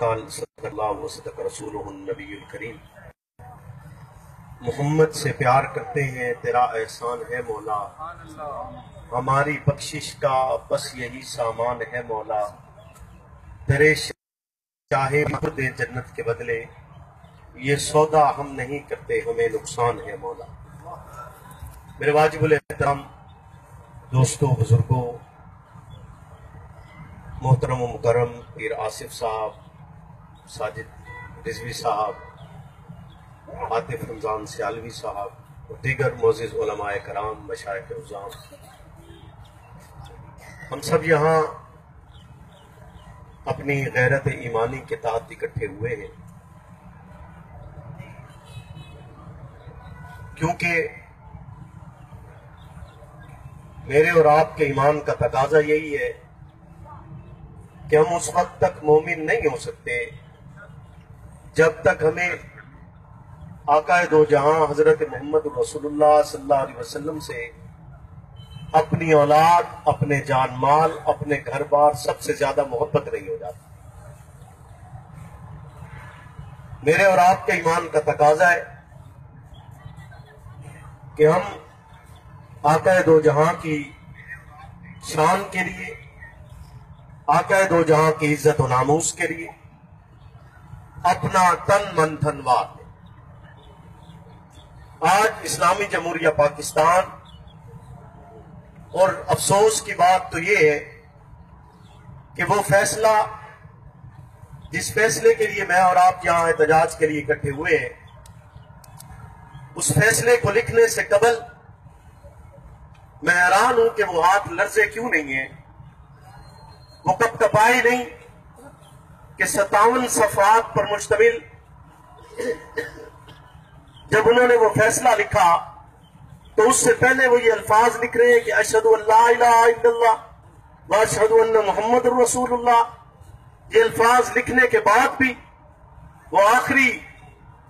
قال صدق اللہ وصدق رسولہ النبی الکریم۔ محمد سے پیار کرتے ہیں، تیرا احسان ہے مولا، ہماری بخشش کا بس یہی سامان ہے مولا، تیرے چاہے دے جنت کے بدلے، یہ سودا ہم نہیں کرتے، ہمیں نقصان ہے مولا۔ میرے واجب الاحترام دوستوں، بزرگوں، محترم و مکرم پیر آصف صاحب، ساجد رضوی صاحب، عاطف رمضان سیالوی صاحب اور دیگر معزز علماء کرام، مشائخ عظام، ہم سب یہاں اپنی غیرت ایمانی کے تحت اکٹھے ہوئے ہیں، کیونکہ میرے اور آپ کے ایمان کا تقاضا یہی ہے کہ ہم اس وقت تک مومن نہیں ہو سکتے جب تک ہمیں آقا دو جہاں حضرت محمد رسول اللہ صلی اللہ علیہ وسلم سے اپنی اولاد، اپنے جان مال، اپنے گھر بار سب سے زیادہ محبت نہیں ہو جاتی۔ میرے اور آپ کے ایمان کا تقاضا ہے کہ ہم آقا دو جہاں کی شان کے لیے، آقا دو جہاں کی عزت و ناموس کے لیے اپنا تن من دھن وار دیں۔ آج اسلامی جمہوریہ پاکستان، اور افسوس کی بات تو یہ ہے کہ وہ فیصلہ جس فیصلے کے لیے میں اور آپ یہاں احتجاج کے لیے اکٹھے ہوئے ہیں، اس فیصلے کو لکھنے سے قبل میں حیران ہوں کہ وہ ہاتھ لرزے کیوں نہیں ہیں، وہ کب کپائے نہیں کہ 57 صفحات پر مشتمل جب انہوں نے وہ فیصلہ لکھا تو اس سے پہلے وہ یہ الفاظ لکھ رہے ہیں کہ اشہد ان لا الہ الا اللہ واشہد ان محمد رسول اللہ۔ یہ الفاظ لکھنے کے بعد بھی وہ آخری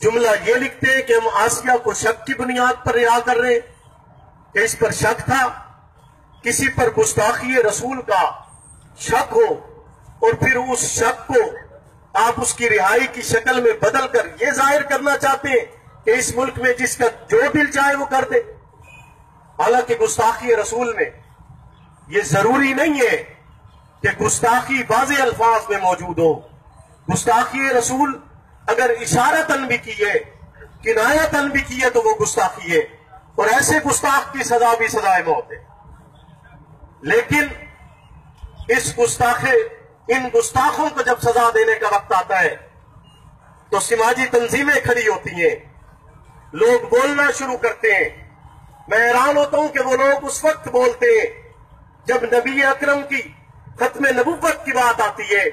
جملہ یہ لکھتے ہیں کہ ہم آسیہ کو شک کی بنیاد پر رہا کر رہے ہیں کہ اس پر شک تھا، کسی پر گستاخی رسول کا شک ہو اور پھر اس شک کو آپ اس کی رہائی کی شکل میں بدل کر یہ ظاہر کرنا چاہتے ہیں کہ اس ملک میں جس کا جو دل چاہے وہ کر دے۔ حالانکہ گستاخی رسول میں یہ ضروری نہیں ہے کہ گستاخی واضح الفاظ میں موجود ہو۔ گستاخی رسول اگر اشارتاً بھی کی ہے، کنایتاً بھی کی ہے تو وہ گستاخی ہے، اور ایسے گستاخ کی سزا بھی سزائے موت ہے۔ لیکن ان گستاخوں کو جب سزا دینے کا وقت آتا ہے تو سماجی تنظیمیں کھڑی ہوتی ہیں، لوگ بولنا شروع کرتے ہیں۔ میں حیران ہوتا ہوں کہ وہ لوگ اس وقت بولتے ہیں جب نبی اکرم کی ختم نبوت کی بات آتی ہے،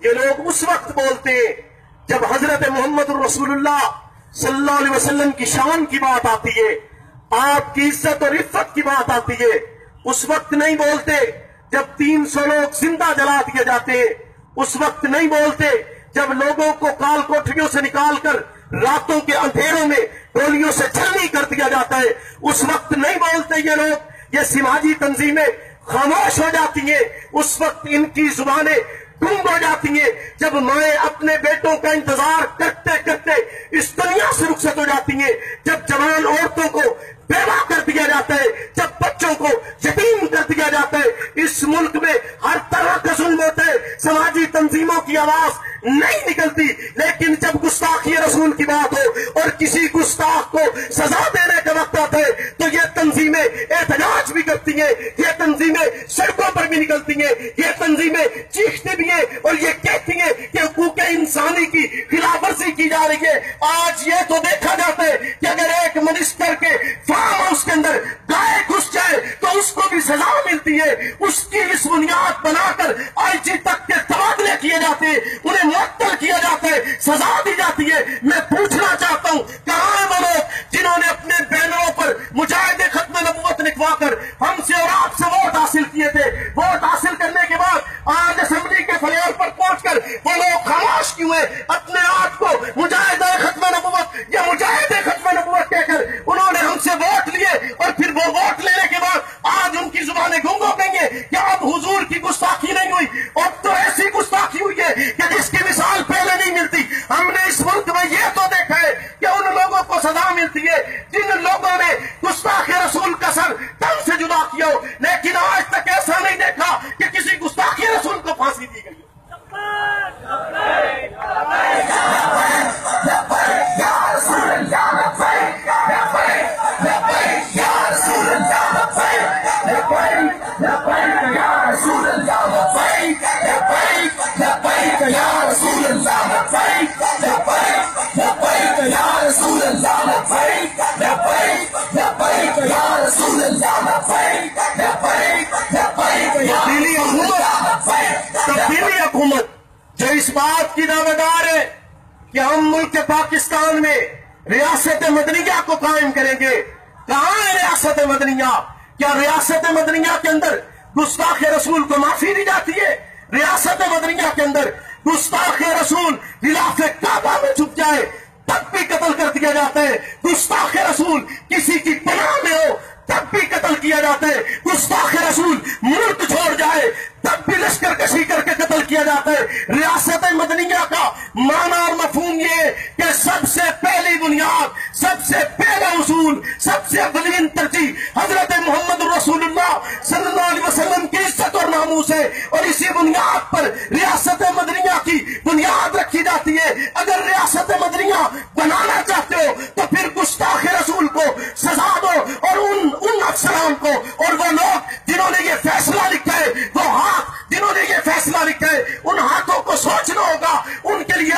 یہ لوگ اس وقت بولتے ہیں جب حضرت محمد رسول اللہ صلی اللہ علیہ وسلم کی شان کی بات آتی ہے، آپ کی عزت اور عفت کی بات آتی ہے۔ اس وقت نہیں بولتے جب 300 لوگ زندہ جلا دیے جاتے ہیں، اس وقت نہیں بولتے جب لوگوں کو کال کوٹھریوں سے نکال کر راتوں کے اندھیروں میں گولیوں سے چھلنی کر دیا جاتا ہے، اس وقت نہیں بولتے یہ لوگ۔ یہ سماجی تنظیمیں خاموش ہو جاتی ہیں، اس وقت ان کی زبانیں گم ہو جاتی ہیں جب مائیں اپنے بیٹوں کا انتظار کرتے کرتے اس دنیا سے رخصت ہو جاتی ہیں، جب جوان عورتوں کو بیوہ کر دیا جاتا ہے، جب بچوں کو یتیم کر دیا جاتا ہے۔ اس ملک میں ہر طرح کا ظلم ہوتا ہے، سماجی تنظیموں کی آواز نہیں نکلتی، لیکن جب گستاخی رسول کی بات ہو اور کسی گستاخ کو سزا دینے کا وقت آتا ہے تو یہ تنظیمیں احتجاج بھی کرتی ہیں، یہ تنظیمیں سڑکوں پر بھی نکلتی ہیں، یہ تنظیمیں چیختی بھی ہیں اور یہ کہتی ہیں کہ حقوق انسانی کی خلاف ورزی کی جا رہی ہے۔ آج یہ تو دیکھا جاتا ہے کہ اگر ایک منسٹر کے فارم ہاؤس کے اندر گائے گھس جائے تو اس کو بھی سزا ملتی ہے، اس کی اس بنیاد بنا کر آئی جی تک کے تبادلے کیے جاتے ہیں، انہیں معطل کیا جاتا ہے، سزا دی جاتی ہے۔ میں پوچھنا چاہتا ہوں کہاں ہیں وہ لوگ جنہوں نے اپنے بینروں پر مجاہد ختم نبوت لکھوا کر ہم سے اور آپ سے ووٹ حاصل کیے تھے؟ ووٹ حاصل کرنے کے بعد آج اسمبلی کے فلیور پر پہنچ کر وہ لوگ خاموش کیوں ہیں؟ اپنے آپ کو مجاہد ختم نبوت یا مجاہد ختم نبوت کہہ کر انہوں نے ہم سے ووٹ لیے، اور پھر وہ ووٹ لینے کے بعد آج ان کی زبانیں گم ہو گئی ہیں کہ اب حضور کی گستاخی نہیں ہوئی، اب تو ایسی گستاخی ہوئی ہے کہ جس کی مثال پہلے رسول اللہ لبیک لبیک لبیک یا رسول اللہ لبیک لبیک لبیک یا رسول اللہ لبیک لبیک لبیک یا تبدیلی حکومت جو اس بات کی دعویدار ہے کہ ہم ملک پاکستان میں ریاست مدنیہ کو قائم کریں گے. کہاں ہے ریاست مدنیہ؟ کیا ریاست مدنیہ کے اندر گستاخ رسول کو معافی دی جاتی ہے؟ ریاست مدنیہ کے اندر گستاخ رسول غلاف کعبہ میں چھپ جائے تب بھی قتل کر دیا جاتا ہے. گستاخ رسول کسی کی پناہ میں ہو تب بھی قتل کیا جاتا ہے. گستاخ رسول ملک چھوڑ جائے تب بھی لشکر کشی کر کے قتل کیا جاتا ہے. ریاست مدنیہ کا معنی اور مفہوم یہ ہے کہ سب سے پہلی بنیاد، سب سے پہلا اصول، سب سے اولین ترجیح حضرت محمد رسول اللہ صلی اللہ علیہ وسلم کی عزت اور ناموس ہے، اور اسی بنیاد پر ریاست مدنیہ کی بنیاد رکھی جاتی ہے. اگر ریاست مدنیہ بنانا چاہتے ہو تو پھر گستاخ رسول کو سزا دو، اور ان افسران کو اور وہ لوگ جنہوں نے یہ فیصلہ لکھا ہے، وہ ہاتھ جنہوں نے یہ فیصلہ لکھا ہے، ان ہاتھوں کو سوچنا ہوگا ان کے لیے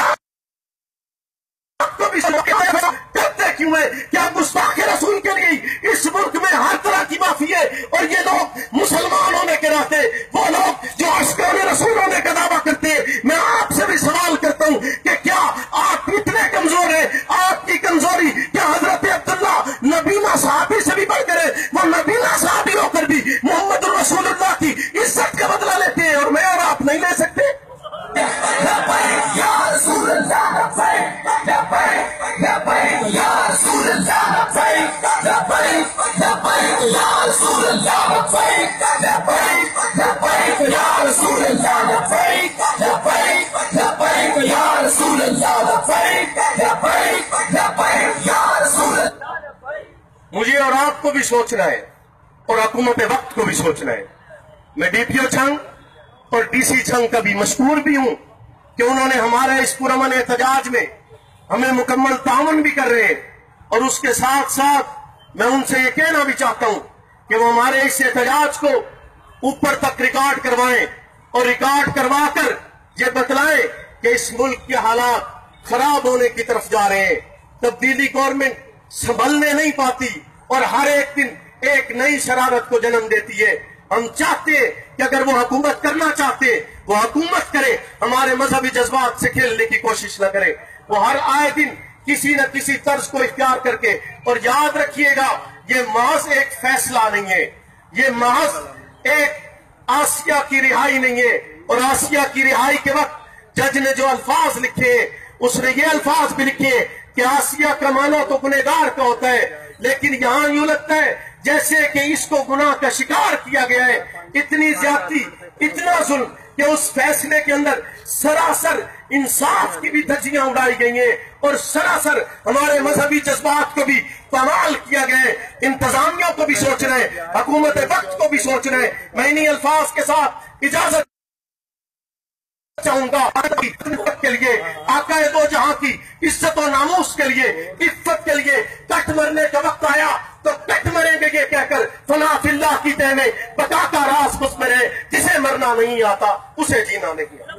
آپ کو بھی کرتے کیوں ہے. کیا گستاخ رسول کے لیے اس ملک میں ہر طرح کی معافی ہے؟ اور یہ لوگ مسلمان ہونے کے ناطے، وہ لوگ جو عاشقان رسول ہونے کا دعویٰ کرتے ہیں، میں آپ سے بھی سوال کرتا ہوں کہ کیا آپ اتنے کمزور ہیں؟ آپ کی کمزوری کیا حضرت عبداللہ نبینا صحابی سے بھی بڑھ کر ہے؟ وہ نبینا صحابی ہو کر بھی محمد رسول اللہ کی عزت کا بدلہ لیتے ہیں، اور میں اور آپ نہیں لے سکتے؟ لبیک یا رسول اللہ لبیک لبیک لبیک یا رسول اللہ لبیک لبیک لبیک یا رسول اللہ لبیک لبیک لبیک یا رسول اللہ لبیک لبیک لبیک یا رسول اللہ لبیک لبیک لبیک یا رسول اللہ. مجھے اور آپ کو بھی سوچنا ہے، اور حکومت وقت کو بھی سوچنا ہے. میں ڈی پی او چھنگ اور ڈی سی چھنگ کا بھی مشکور بھی ہوں کہ انہوں نے ہمارے اس پرامن احتجاج میں ہمیں مکمل تعاون بھی کر رہے ہیں، اور اس کے ساتھ ساتھ میں ان سے یہ کہنا بھی چاہتا ہوں کہ وہ ہمارے اس احتجاج کو اوپر تک ریکارڈ کروائیں، اور ریکارڈ کروا کر یہ بتلائیں کہ اس ملک کے حالات خراب ہونے کی طرف جا رہے ہیں. تبدیلی گورنمنٹ سنبھلنے نہیں پاتی اور ہر ایک دن ایک نئی شرارت کو جنم دیتی ہے. ہم چاہتے کہ اگر وہ حکومت کرنا چاہتے وہ حکومت کرے، ہمارے مذہبی جذبات سے کھیلنے کی کوشش نہ کرے. وہ ہر آئے دن کسی نہ کسی طرز کو اختیار کر کے، اور یاد رکھیے گا یہ محض ایک فیصلہ نہیں ہے، یہ محض ایک آسیہ کی رہائی نہیں ہے. اور آسیہ کی رہائی کے وقت جج نے جو الفاظ لکھے اس نے یہ الفاظ بھی لکھے کہ آسیہ کا معنی تو گنہگار کا ہوتا ہے، لیکن یہاں یوں لگتا ہے جیسے کہ اس کو گناہ کا شکار کیا گیا ہے. اتنی زیادتی، اتنا ظلم کہ اس فیصلے کے اندر سراسر انصاف کی بھی دھجیاں اڑائی گئی ہیں، اور سراسر ہمارے مذہبی جذبات کو بھی پامال کیا گیا ہے. انتظامیہ کو بھی سوچ رہے ہیں، حکومت وقت کو بھی سوچ رہے ہیں. میں انہی الفاظ کے ساتھ اجازت چاہوں گا کے لیے، آقا دو جہاں کی عزت و ناموس کے لیے، عفت کے لیے کٹ مرنے کا وقت آیا تو کٹ مریں گے یہ کہہ کر فنا فی اللہ کی دہ میں بقا کا راز مجھ میں ہے. جسے مرنا نہیں آتا اسے جینا نہیں آتا.